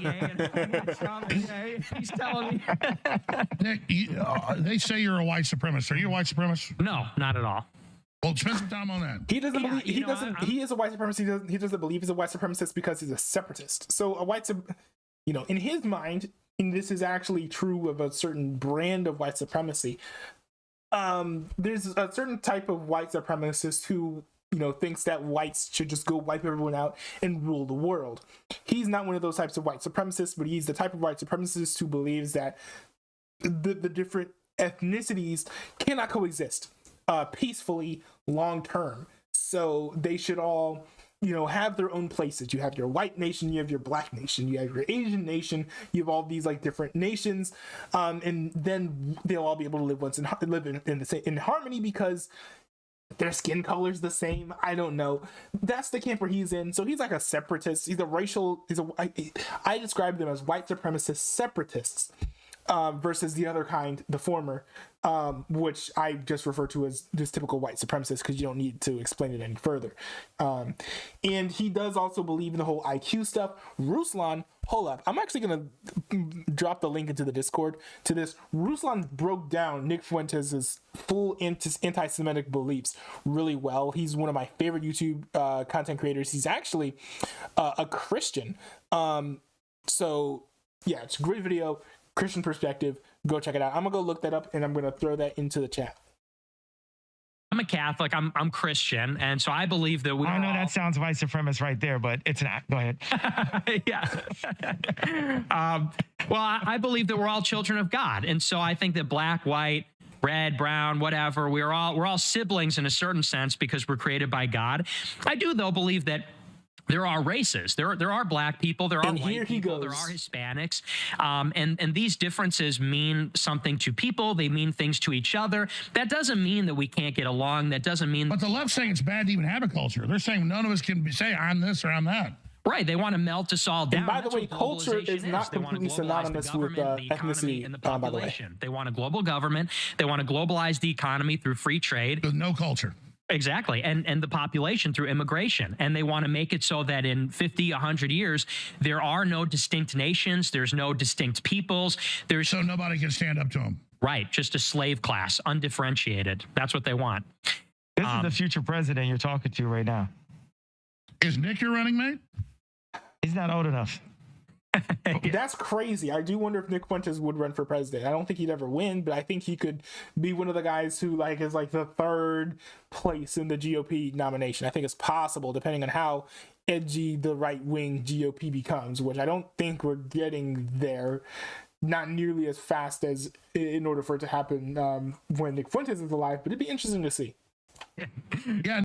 and Trump, he's telling me. Nick, they say you're a white supremacist. Are you a white supremacist? No, not at all. Well, spend some time on that. He doesn't believe he is a white supremacist. He doesn't believe he's a white supremacist because he's a separatist. So in his mind, and this is actually true of a certain brand of white supremacy. There's a certain type of white supremacist who thinks that whites should just go wipe everyone out and rule the world. He's not one of those types of white supremacists, but he's the type of white supremacist who believes that the different ethnicities cannot coexist peacefully long term. So they should all have their own places. You have your white nation, you have your black nation, you have your Asian nation, you have all these like different nations, and then they'll all be able to live in harmony because their skin color's the same. I don't know. That's the camp where he's in. So he's like a separatist. I describe them as white supremacist separatists. Versus the other kind, the former, which I just refer to as just typical white supremacists because you don't need to explain it any further. And he does also believe in the whole IQ stuff. Ruslan, hold up. I'm actually going to drop the link into the Discord to this. Ruslan broke down Nick Fuentes' full anti-Semitic beliefs really well. He's one of my favorite YouTube content creators. He's actually a Christian. So, yeah, it's a great video. Christian perspective, go check it out. I'm gonna go look that up and I'm gonna throw that into the chat. I'm a Catholic. I'm Christian, and so I believe that I know that sounds white supremacist right there, but it's not. Go ahead. Yeah. Well, I believe that we're all children of God, and so I think that black, white, red, brown, whatever, we're all siblings in a certain sense because we're created by God. I do though believe that there are races. There are black people. There are white people. There are Hispanics. And these differences mean something to people. They mean things to each other. That doesn't mean that we can't get along. That doesn't mean. But the left's saying it's bad to even have a culture. They're saying none of us can say I'm this or I'm that. Right. They want to melt us all down. And by the way, culture is not completely synonymous with ethnicity, and the by the way. population. They want a global government. They want to globalize the economy through free trade. With no culture. Exactly. And the population through immigration. And they want to make it so that in 50, 100 years, there are no distinct nations. There's no distinct peoples. So nobody can stand up to them. Right. Just a slave class, undifferentiated. That's what they want. This is the future president you're talking to right now. Is Nick your running mate? He's not old enough. That's crazy. I do wonder if Nick Fuentes would run for president. I don't think he'd ever win, but I think he could be one of the guys who is the third place in the GOP nomination. I think it's possible, depending on how edgy the right-wing GOP becomes, which I don't think we're getting there, not nearly as fast as in order for it to happen when Nick Fuentes is alive, but it'd be interesting to see. Yeah.